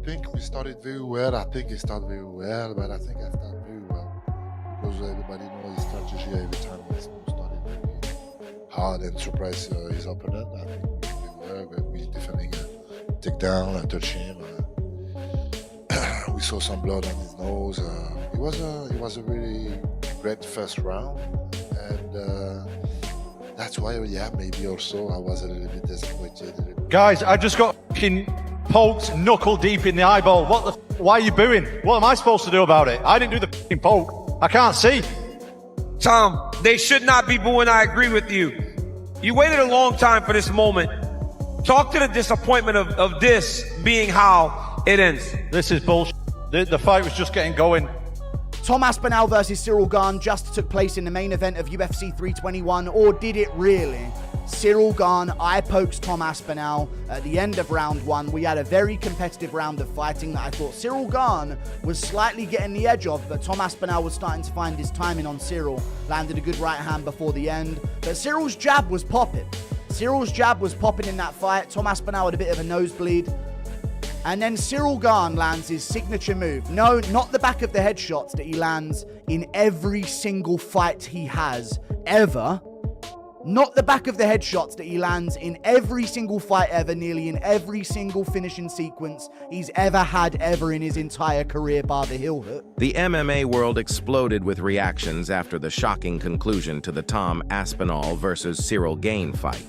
think we started very well. I think he started very well, but I think I started very well because everybody knows his strategy every time he started very hard and surprise his opponent. I think we were defending a takedown, a touch him. We saw some blood on his nose. It was a really great first round, and that's why, yeah, maybe also I was a little bit disappointed. Guys, I just got fucking poked knuckle deep in the eyeball. Why are you booing? What am I supposed to do about it? I didn't do the fucking poke. I can't see. Tom, they should not be booing. I agree with you. You waited a long time for this moment. Talk to the disappointment of this being how it ends. This is bullshit. The fight was just getting going. Tom Aspinall versus Ciryl Gane just took place in the main event of UFC 321, or did it really? Ciryl Gane eye-pokes Tom Aspinall at the end of round one. We had a very competitive round of fighting that I thought Ciryl Gane was slightly getting the edge of, but Tom Aspinall was starting to find his timing on Ciryl. Landed a good right hand before the end, but Cyryl's jab was popping. Cyryl's jab was popping in that fight. Tom Aspinall had a bit of a nosebleed. And then Ciryl Gane lands his signature move. No, not the back of the head shots that he lands in every single fight he has ever. Not the back of the head shots that he lands in every single fight ever, nearly in every single finishing sequence he's ever had ever in his entire career, bar the heel hook. The MMA world exploded with reactions after the shocking conclusion to the Tom Aspinall versus Ciryl Gane fight.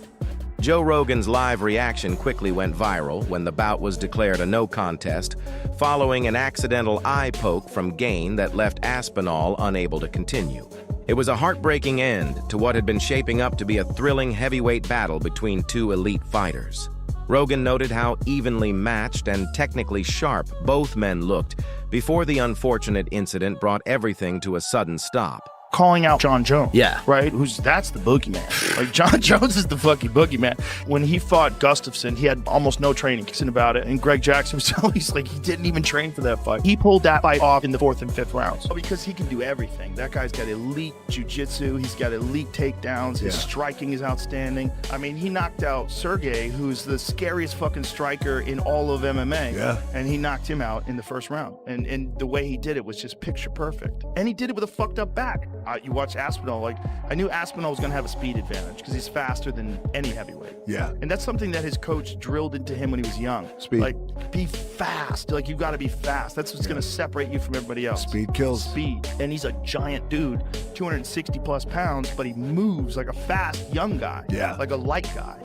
Joe Rogan's live reaction quickly went viral when the bout was declared a no contest, following an accidental eye poke from Gane that left Aspinall unable to continue. It was a heartbreaking end to what had been shaping up to be a thrilling heavyweight battle between two elite fighters. Rogan noted how evenly matched and technically sharp both men looked before the unfortunate incident brought everything to a sudden stop. Calling out John Jones. Yeah. Right? That's the boogeyman. Like, John Jones is the fucking boogeyman. When he fought Gustafsson, he had almost no training about it. And Greg Jackson was telling me, he's like, he didn't even train for that fight. He pulled that fight off in the 4th and 5th rounds. Because he can do everything. That guy's got elite jiu-jitsu. He's got elite takedowns. His striking is outstanding. I mean, he knocked out Sergey, who's the scariest fucking striker in all of MMA. Yeah. And he knocked him out in the first round. And the way he did it was just picture perfect. And he did it with a fucked up back. You watch Aspinall, like, I knew Aspinall was going to have a speed advantage because he's faster than any heavyweight. Yeah. And that's something that his coach drilled into him when he was young. Speed. Like, be fast. Like, you got to be fast. That's what's going to separate you from everybody else. Speed kills. Speed. And he's a giant dude, 260 plus pounds, but he moves like a fast young guy. Yeah. Like a light guy.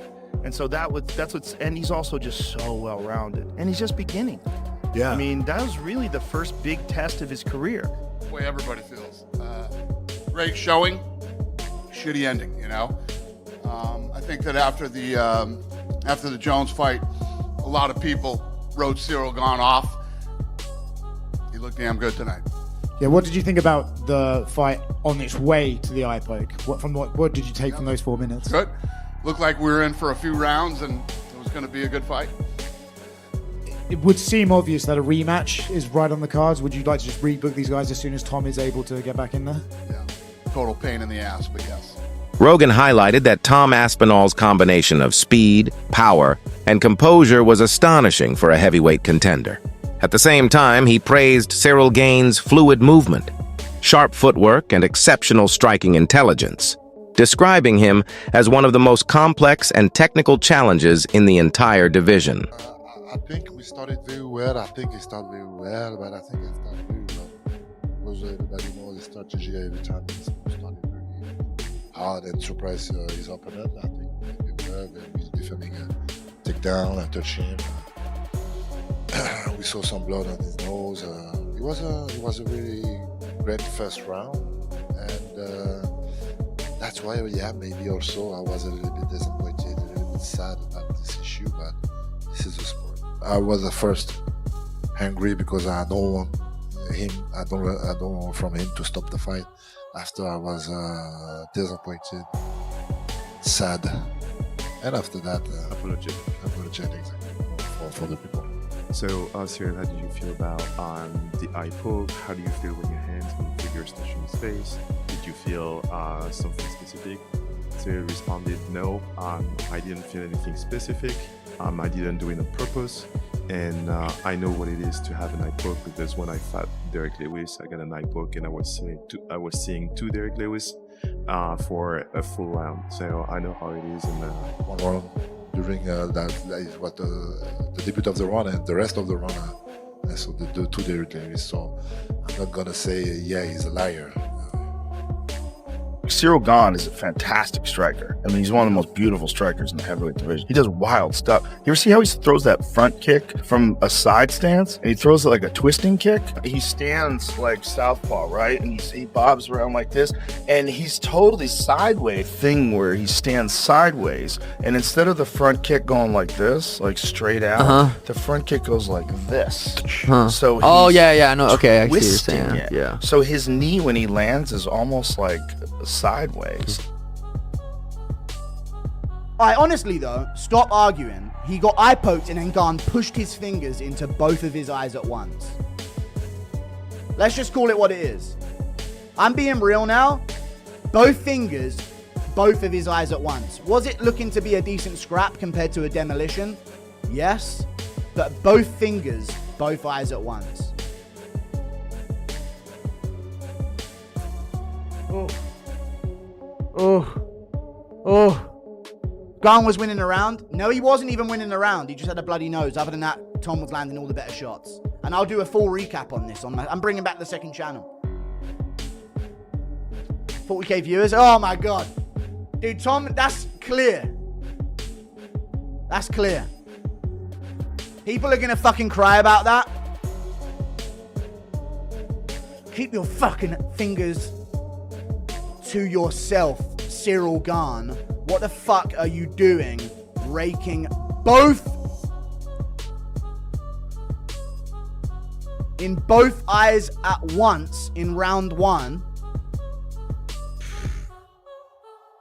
And so and he's also just so well-rounded. And he's just beginning. Yeah. I mean, that was really the first big test of his career. The way everybody feels. Great showing, shitty ending, you know? I think that after the Jones fight, a lot of people wrote Ciryl Gane off. He looked damn good tonight. Yeah, what did you think about the fight on its way to the eye poke? What did you take from those 4 minutes? Good. Looked like we were in for a few rounds and it was going to be a good fight. It would seem obvious that a rematch is right on the cards. Would you like to just rebook these guys as soon as Tom is able to get back in there? Yeah. Total pain in the ass, but yes. Rogan highlighted that Tom Aspinall's combination of speed, power, and composure was astonishing for a heavyweight contender. At the same time, he praised Ciryl Gane's fluid movement, sharp footwork, and exceptional striking intelligence, describing him as one of the most complex and technical challenges in the entire division. I think we started very well. I think he started very well, but I think I started very well. Because everybody knows the strategy every time he started very hard and surprise his opponent. I think we were defending a takedown, a touch him. We saw some blood on his nose. It was a really great first round, and that's why, yeah, maybe also I was a little bit disappointed, a little bit sad about this issue, but this is the sport. I was at first angry because I don't want him. I don't want from him to stop the fight. After I was disappointed, sad, and after that, apologetic for the people. So, Ciryl, how did you feel about the eye poke? How do you feel when your hands and fingers touching his face? Did you feel something specific? Ciryl responded, no, I didn't feel anything specific. I didn't do it on purpose. and I know what it is to have an eye poke because when I fought Derek Lewis, I got an eye poke, and I was seeing two Derek Lewis for a full round. So I know how it is. And one round during that is what the debut of the run and the rest of the run. I saw the two Derek Lewis. So I'm not gonna say he's a liar. Ciryl Gane is a fantastic striker. I mean, he's one of the most beautiful strikers in the heavyweight division. He does wild stuff. You ever see how he throws that front kick from a side stance? And he throws it like a twisting kick. He stands like southpaw, right? And he bobs around like this. And he's totally sideways. Thing where he stands sideways. And instead of the front kick going like this, like straight out, the front kick goes like this. So I know. Okay, I see what you're twisting saying. it. Yeah. So his knee when he lands is almost like sideways. Alright, honestly though, stop arguing. He got eye poked and then Gane pushed his fingers into both of his eyes at once. Let's just call it what it is. I'm being real now. Both fingers, both of his eyes at once. Was it looking to be a decent scrap compared to a demolition? Yes. But both fingers, both eyes at once. Gane was winning a round. No, he wasn't even winning a round. He just had a bloody nose. Other than that, Tom was landing all the better shots. And I'll do a full recap on this. I'm bringing back the second channel. 40k viewers. Oh my god. Dude, Tom, that's clear. That's clear. People are gonna fucking cry about that. Keep your fucking fingers to yourself, Ciryl Gane. What the fuck are you doing? Raking both in both eyes at once in round one.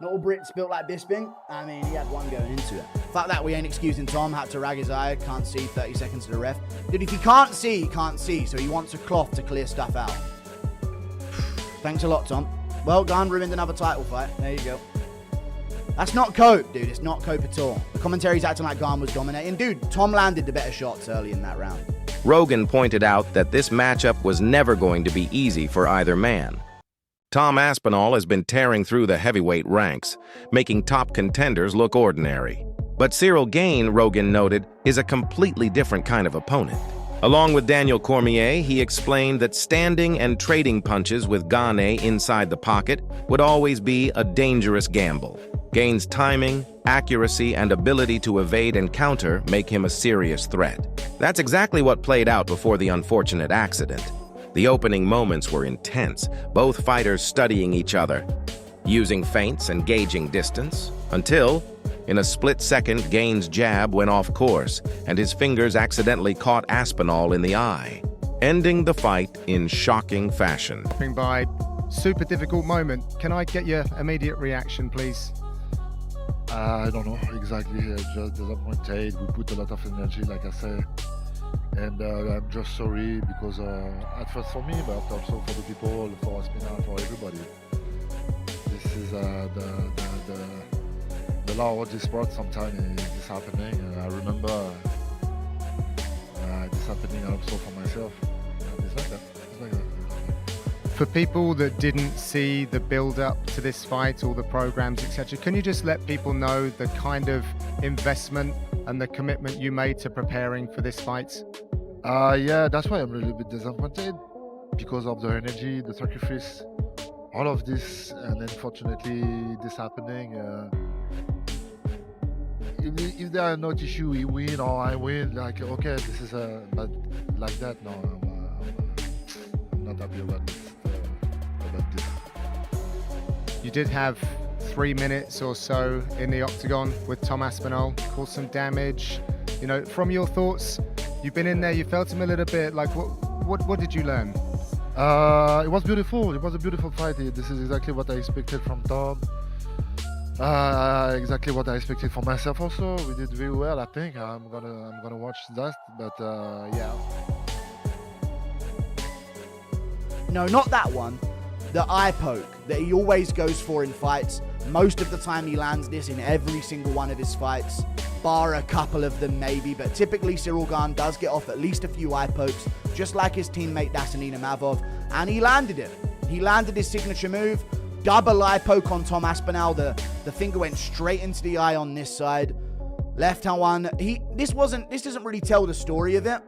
Not all Brits built like Bisping. I mean, he had one going into it. Fuck that, we ain't excusing Tom. Had to rag his eye. Can't see. 30 seconds to the ref. Dude, if he can't see, he can't see. So he wants a cloth to clear stuff out. Thanks a lot, Tom. Well, Gane ruined another title fight. There you go. That's not cope, dude. It's not cope at all. The commentary's acting like Gane was dominating. Dude, Tom landed the better shots early in that round. Rogan pointed out that this matchup was never going to be easy for either man. Tom Aspinall has been tearing through the heavyweight ranks, making top contenders look ordinary. But Ciryl Gane, Rogan noted, is a completely different kind of opponent. Along with Daniel Cormier, he explained that standing and trading punches with Gane inside the pocket would always be a dangerous gamble. Gane's timing, accuracy, and ability to evade and counter make him a serious threat. That's exactly what played out before the unfortunate accident. The opening moments were intense, both fighters studying each other, using feints and gauging distance, until, in a split second, Gane's jab went off course, and his fingers accidentally caught Aspinall in the eye, ending the fight in shocking fashion. By super difficult moment. Can I get your immediate reaction, please? I don't know exactly. Just disappointed. We put a lot of energy, like I said. And I'm just sorry because at first for me, but also for the people, for Aspinall, for everybody. This is the law of this sport. Sometimes it's happening. I remember this happening also for myself. And it's like that. It's like that. For people that didn't see the build-up to this fight, all the programs, etc., can you just let people know the kind of investment and the commitment you made to preparing for this fight? Yeah, that's why I'm a little bit disappointed because of the energy, the sacrifice, all of this, and unfortunately this happening. If there are no issue, we win or I win, like okay, this is but like that, no, I'm not happy about this. You did have 3 minutes or so in the octagon with Tom Aspinall, caused some damage. You know, from your thoughts, you've been in there, you felt him a little bit. Like, what did you learn? It was beautiful. It was a beautiful fight. This is exactly what I expected from Tom. Exactly what I expected for myself. Also, we did very well. I think I'm gonna watch that. But yeah. No, not that one. The eye poke that he always goes for in fights. Most of the time he lands this in every single one of his fights. bar a couple of them maybe, but typically Ciryl Gane does get off at least a few eye pokes, just like his teammate Dasanina Mavov, and he landed it. He landed his signature move, double eye poke on Tom Aspinall. The finger went straight into the eye on this side. Left hand one. This doesn't really tell the story of it.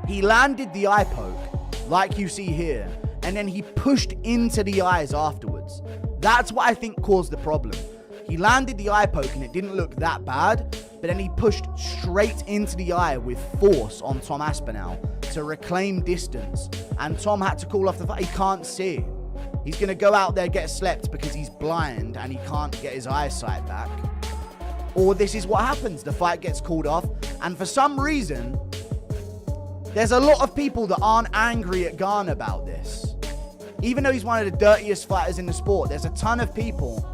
He landed the eye poke, like you see here, and then he pushed into the eyes afterwards. That's what I think caused the problem. He landed the eye poke and it didn't look that bad, but then he pushed straight into the eye with force on Tom Aspinall to reclaim distance. And Tom had to call off the fight. He can't see. He's going to go out there, get slept because he's blind and he can't get his eyesight back. Or this is what happens. The fight gets called off. And for some reason, there's a lot of people that aren't angry at Gane about this. Even though he's one of the dirtiest fighters in the sport, there's a ton of people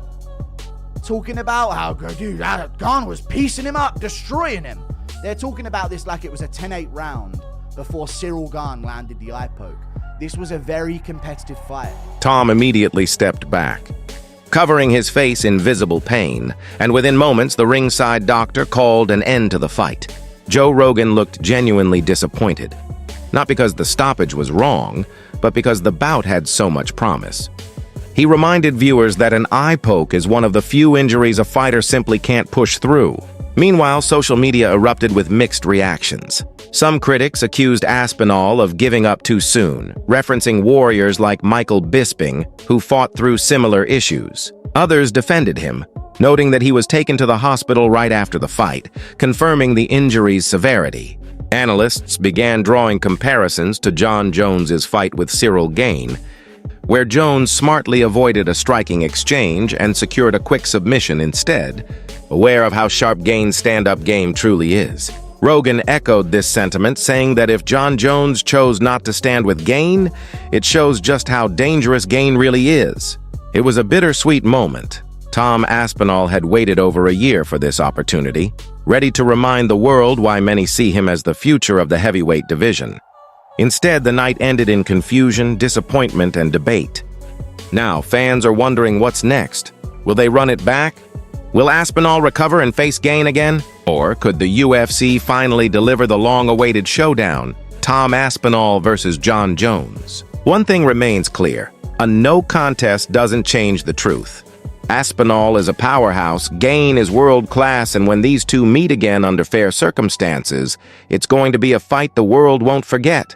talking about how, dude, Gane was piecing him up, destroying him. They're talking about this like it was a 10-8 round before Ciryl Gane landed the eye poke. This was a very competitive fight. Tom immediately stepped back, covering his face in visible pain, and within moments the ringside doctor called an end to the fight. Joe Rogan looked genuinely disappointed, not because the stoppage was wrong, but because the bout had so much promise. He reminded viewers that an eye poke is one of the few injuries a fighter simply can't push through. Meanwhile, social media erupted with mixed reactions. Some critics accused Aspinall of giving up too soon, referencing warriors like Michael Bisping, who fought through similar issues. Others defended him, noting that he was taken to the hospital right after the fight, confirming the injury's severity. Analysts began drawing comparisons to Jon Jones's fight with Ciryl Gane, where Jones smartly avoided a striking exchange and secured a quick submission instead, aware of how sharp Gane's stand-up game truly is. Rogan echoed this sentiment, saying that if Jon Jones chose not to stand with Gane, it shows just how dangerous Gane really is. It was a bittersweet moment. Tom Aspinall had waited over a year for this opportunity, ready to remind the world why many see him as the future of the heavyweight division. Instead, the night ended in confusion, disappointment, and debate. Now, fans are wondering what's next. Will they run it back? Will Aspinall recover and face Gane again? Or could the UFC finally deliver the long-awaited showdown, Tom Aspinall versus Jon Jones? One thing remains clear. A no contest doesn't change the truth. Aspinall is a powerhouse, Gane is world-class, and when these two meet again under fair circumstances, it's going to be a fight the world won't forget.